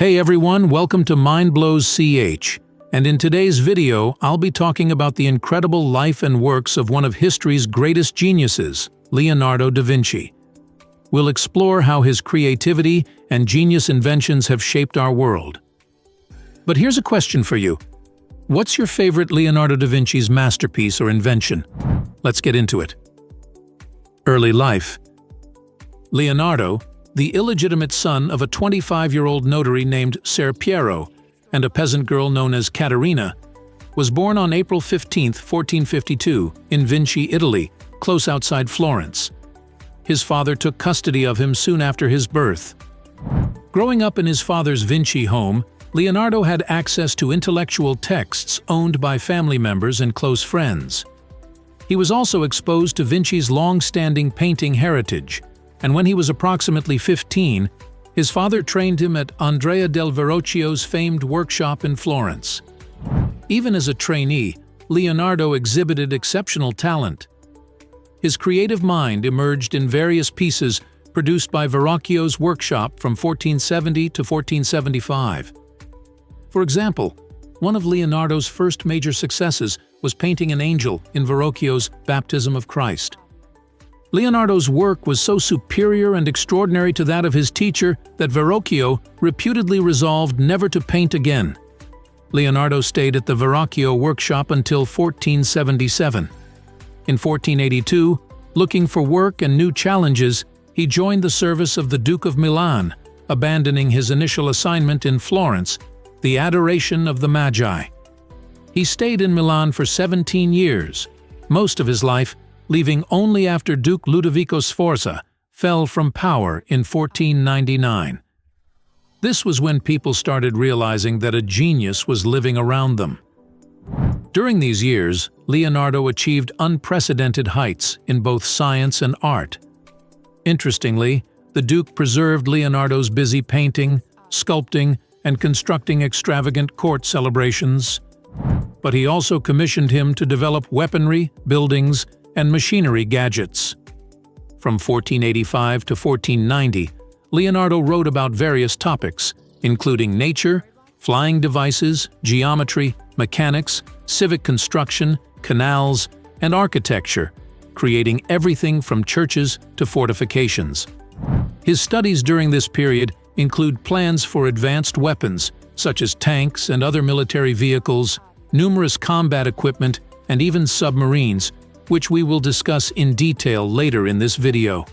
Hey everyone, welcome to MindblowsCH, and in today's video I'll be talking about the incredible life and works of one of history's greatest geniuses, Leonardo da Vinci. We'll explore how his creativity and genius inventions have shaped our world. But here's a question for you. What's your favorite Leonardo da Vinci's masterpiece or invention? Let's get into it. Early life. Leonardo, the illegitimate son of a 25-year-old notary named Ser Piero and a peasant girl known as Caterina, was born on April 15, 1452, in Vinci, Italy, close outside Florence. His father took custody of him soon after his birth. Growing up in his father's Vinci home, Leonardo had access to intellectual texts owned by family members and close friends. He was also exposed to Vinci's long-standing painting heritage, and when he was approximately 15, his father trained him at Andrea del Verrocchio's famed workshop in Florence. Even as a trainee, Leonardo exhibited exceptional talent. His creative mind emerged in various pieces produced by Verrocchio's workshop from 1470 to 1475. For example, one of Leonardo's first major successes was painting an angel in Verrocchio's Baptism of Christ. Leonardo's work was so superior and extraordinary to that of his teacher that Verrocchio reputedly resolved never to paint again. Leonardo stayed at the Verrocchio workshop until 1477. In 1482, looking for work and new challenges, he joined the service of the Duke of Milan, abandoning his initial assignment in Florence, the Adoration of the Magi. He stayed in Milan for 17 years, most of his life leaving only after Duke Ludovico Sforza fell from power in 1499. This was when people started realizing that a genius was living around them. During these years, Leonardo achieved unprecedented heights in both science and art. Interestingly, the Duke preserved Leonardo's busy painting, sculpting, and constructing extravagant court celebrations, but he also commissioned him to develop weaponry, buildings, and machinery gadgets. From 1485 to 1490, Leonardo wrote about various topics, including nature, flying devices, geometry, mechanics, civic construction, canals, and architecture, creating everything from churches to fortifications. His studies during this period include plans for advanced weapons, such as tanks and other military vehicles, numerous combat equipment, and even submarines, which we will discuss in detail later in this video.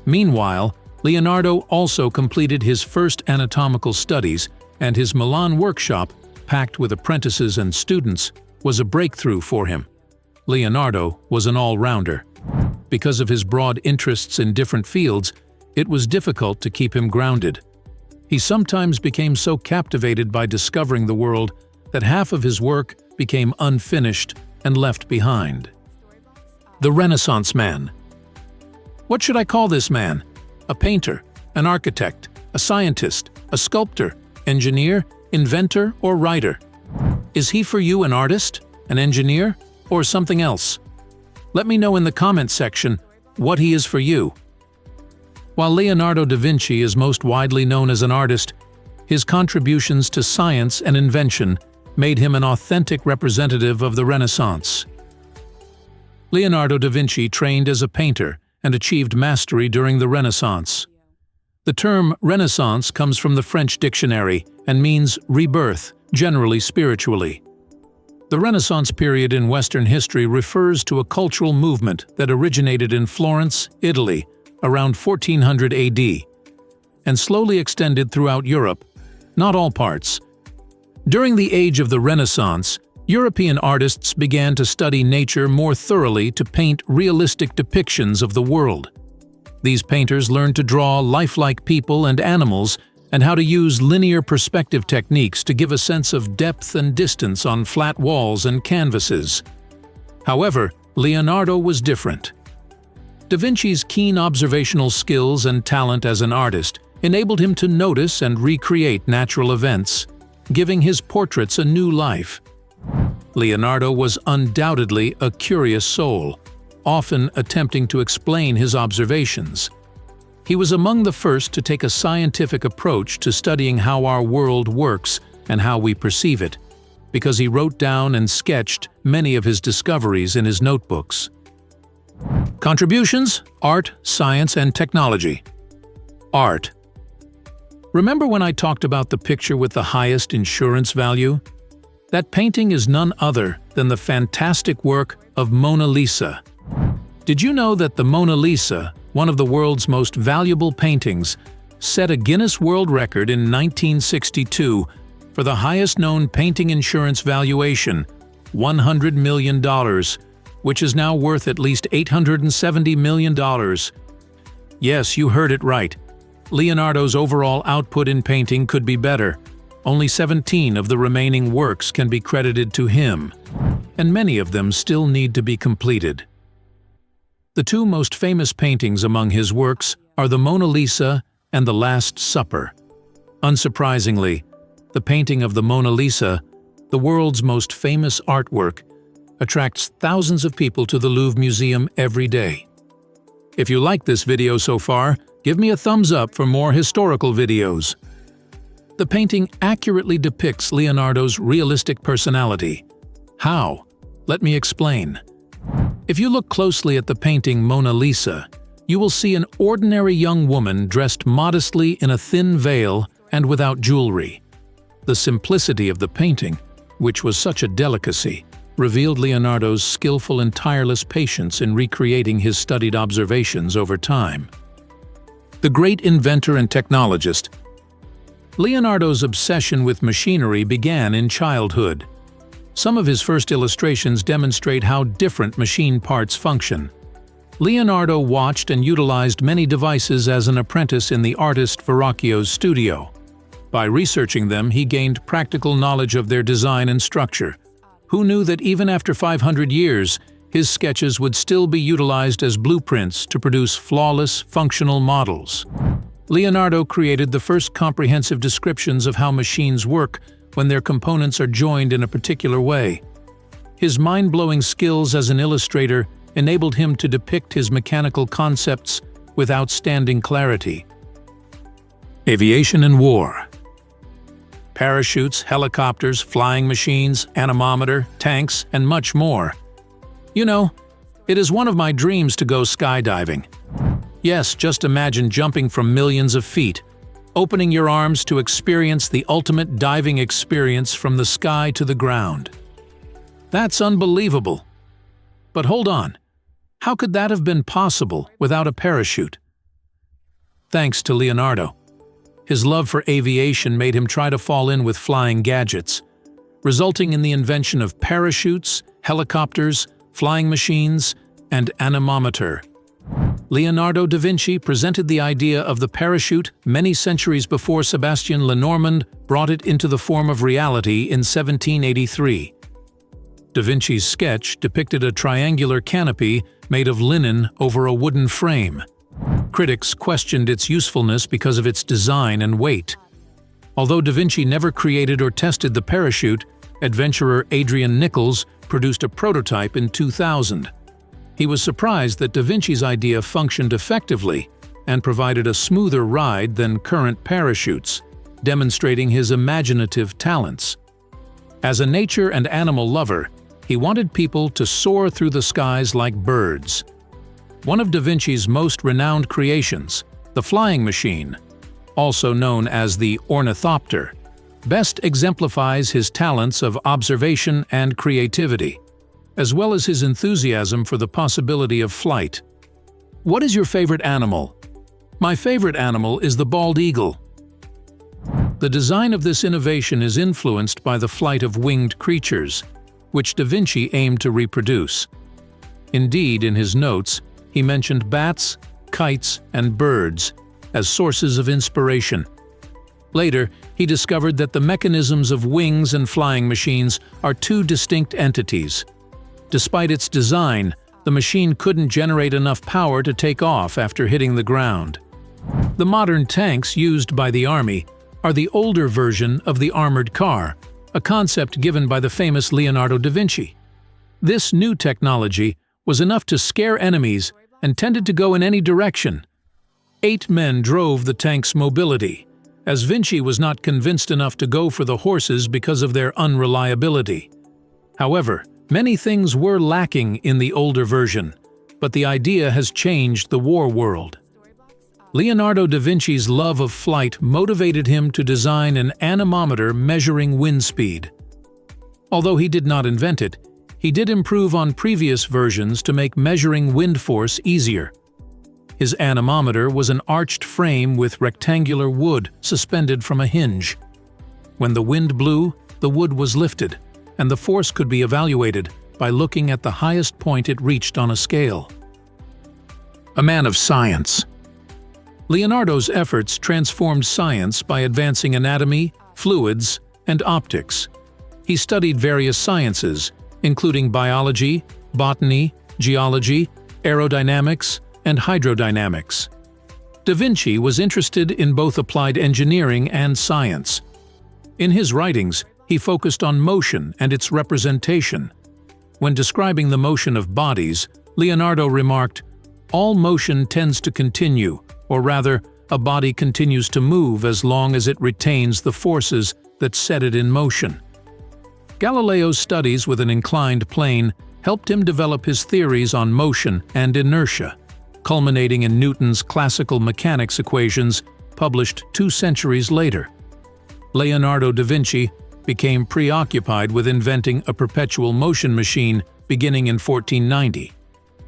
Meanwhile, Leonardo also completed his first anatomical studies, and his Milan workshop, packed with apprentices and students, was a breakthrough for him. Leonardo was an all-rounder. Because of his broad interests in different fields, it was difficult to keep him grounded. He sometimes became so captivated by discovering the world that half of his work became unfinished and left behind. The Renaissance Man. What should I call this man? A painter, an architect, a scientist, a sculptor, engineer, inventor, or writer? Is he for you an artist, an engineer, or something else? Let me know in the comment section what he is for you. While Leonardo da Vinci is most widely known as an artist, his contributions to science and invention made him an authentic representative of the Renaissance. Leonardo da Vinci trained as a painter and achieved mastery during the Renaissance. The term Renaissance comes from the French dictionary and means rebirth, generally spiritually. The Renaissance period in Western history refers to a cultural movement that originated in Florence, Italy, around 1400 AD, and slowly extended throughout Europe, not all parts. During the age of the Renaissance, European artists began to study nature more thoroughly to paint realistic depictions of the world. These painters learned to draw lifelike people and animals and how to use linear perspective techniques to give a sense of depth and distance on flat walls and canvases. However, Leonardo was different. Da Vinci's keen observational skills and talent as an artist enabled him to notice and recreate natural events, giving his portraits a new life. Leonardo was undoubtedly a curious soul, often attempting to explain his observations. He was among the first to take a scientific approach to studying how our world works and how we perceive it, because he wrote down and sketched many of his discoveries in his notebooks. Contributions: art, science, and technology. Art. Remember when I talked about the picture with the highest insurance value? That painting is none other than the fantastic work of Mona Lisa. Did you know that the Mona Lisa, one of the world's most valuable paintings, set a Guinness World Record in 1962 for the highest-known painting insurance valuation, $100 million, which is now worth at least $870 million. Yes, you heard it right. Leonardo's overall output in painting could be better. Only 17 of the remaining works can be credited to him, and many of them still need to be completed. The two most famous paintings among his works are the Mona Lisa and the Last Supper. Unsurprisingly, the painting of the Mona Lisa, the world's most famous artwork, attracts thousands of people to the Louvre Museum every day. If you like this video so far, give me a thumbs up for more historical videos. The painting accurately depicts Leonardo's realistic personality. How? Let me explain. If you look closely at the painting Mona Lisa, you will see an ordinary young woman dressed modestly in a thin veil and without jewelry. The simplicity of the painting, which was such a delicacy, revealed Leonardo's skillful and tireless patience in recreating his studied observations over time. The great inventor and technologist. Leonardo's obsession with machinery began in childhood. Some of his first illustrations demonstrate how different machine parts function. Leonardo watched and utilized many devices as an apprentice in the artist Verrocchio's studio. By researching them, he gained practical knowledge of their design and structure. Who knew that even after 500 years, his sketches would still be utilized as blueprints to produce flawless, functional models? Leonardo created the first comprehensive descriptions of how machines work when their components are joined in a particular way. His mind-blowing skills as an illustrator enabled him to depict his mechanical concepts with outstanding clarity. Aviation and War. Parachutes, helicopters, flying machines, anemometer, tanks, and much more. You know, it is one of my dreams to go skydiving. Yes, just imagine jumping from millions of feet, opening your arms to experience the ultimate diving experience from the sky to the ground. That's unbelievable. But hold on, how could that have been possible without a parachute? Thanks to Leonardo. His love for aviation made him try to fall in with flying gadgets, resulting in the invention of parachutes, helicopters, flying machines, and anemometer. Leonardo da Vinci presented the idea of the parachute many centuries before Sébastien Lenormand brought it into the form of reality in 1783. Da Vinci's sketch depicted a triangular canopy made of linen over a wooden frame. Critics questioned its usefulness because of its design and weight. Although Da Vinci never created or tested the parachute, adventurer Adrian Nichols produced a prototype in 2000. He was surprised that Da Vinci's idea functioned effectively and provided a smoother ride than current parachutes, demonstrating his imaginative talents. As a nature and animal lover, he wanted people to soar through the skies like birds. One of Da Vinci's most renowned creations, the flying machine, also known as the ornithopter, best exemplifies his talents of observation and creativity, as well as his enthusiasm for the possibility of flight. What is your favorite animal? My favorite animal is the bald eagle. The design of this innovation is influenced by the flight of winged creatures, which Da Vinci aimed to reproduce. Indeed, in his notes, he mentioned bats, kites, and birds as sources of inspiration. Later, he discovered that the mechanisms of wings and flying machines are two distinct entities. Despite its design, the machine couldn't generate enough power to take off after hitting the ground. The modern tanks used by the Army are the older version of the armored car, a concept given by the famous Leonardo da Vinci. This new technology was enough to scare enemies and tended to go in any direction. 8 men drove the tank's mobility, as Vinci was not convinced enough to go for the horses because of their unreliability. However, many things were lacking in the older version, but the idea has changed the war world. Leonardo da Vinci's love of flight motivated him to design an anemometer measuring wind speed. Although he did not invent it, he did improve on previous versions to make measuring wind force easier. His anemometer was an arched frame with rectangular wood suspended from a hinge. When the wind blew, the wood was lifted, and the force could be evaluated by looking at the highest point it reached on a scale. A man of science. Leonardo's efforts transformed science by advancing anatomy, fluids, and optics. He studied various sciences, including biology, botany, geology, aerodynamics, and hydrodynamics. Da Vinci was interested in both applied engineering and science. In his writings, he focused on motion and its representation. When describing the motion of bodies, Leonardo remarked, "All motion tends to continue, or rather, a body continues to move as long as it retains the forces that set it in motion." Galileo's studies with an inclined plane helped him develop his theories on motion and inertia, culminating in Newton's classical mechanics equations published 2 centuries later. Leonardo da Vinci became preoccupied with inventing a perpetual motion machine beginning in 1490,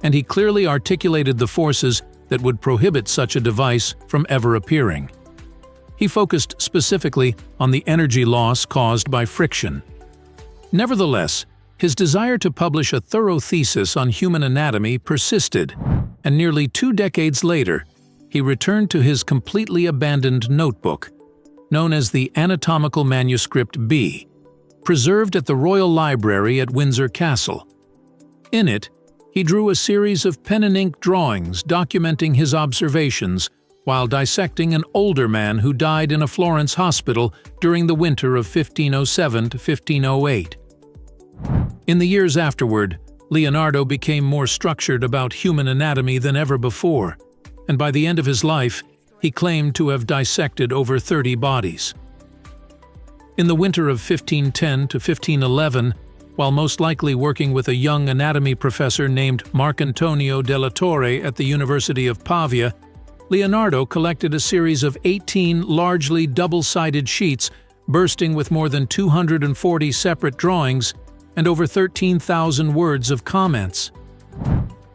and he clearly articulated the forces that would prohibit such a device from ever appearing. He focused specifically on the energy loss caused by friction. Nevertheless, his desire to publish a thorough thesis on human anatomy persisted, and nearly 2 decades later, he returned to his completely abandoned notebook, known as the Anatomical Manuscript B, preserved at the Royal Library at Windsor Castle. In it, he drew a series of pen-and-ink drawings documenting his observations while dissecting an older man who died in a Florence hospital during the winter of 1507 to 1508. In the years afterward, Leonardo became more structured about human anatomy than ever before, and by the end of his life, he claimed to have dissected over 30 bodies. In the winter of 1510 to 1511, while most likely working with a young anatomy professor named Marcantonio della Torre at the University of Pavia, Leonardo collected a series of 18 largely double-sided sheets bursting with more than 240 separate drawings and over 13,000 words of comments.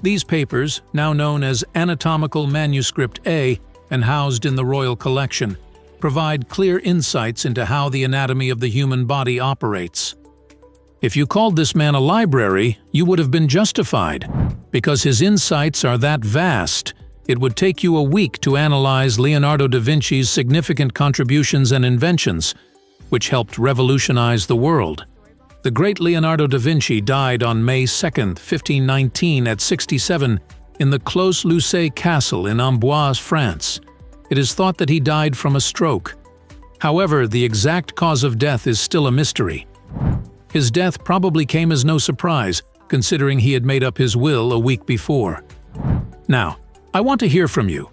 These papers, now known as Anatomical Manuscript A and housed in the Royal Collection, provide clear insights into how the anatomy of the human body operates. If you called this man a library, you would have been justified. Because his insights are that vast, it would take you a week to analyze Leonardo da Vinci's significant contributions and inventions, which helped revolutionize the world. The great Leonardo da Vinci died on May 2, 1519 at 67 in the Clos-Lucé Castle in Amboise, France. It is thought that he died from a stroke. However, the exact cause of death is still a mystery. His death probably came as no surprise, considering he had made up his will a week before. Now, I want to hear from you.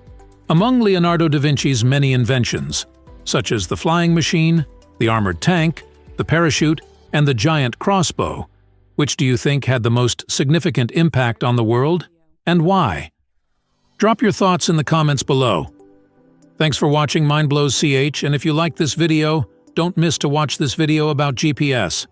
Among Leonardo da Vinci's many inventions, such as the flying machine, the armored tank, the parachute, and the giant crossbow, which do you think had the most significant impact on the world, and why? Drop your thoughts in the comments below. Thanks for watching MindblowsCH, and if you like this video, don't miss to watch this video about GPS.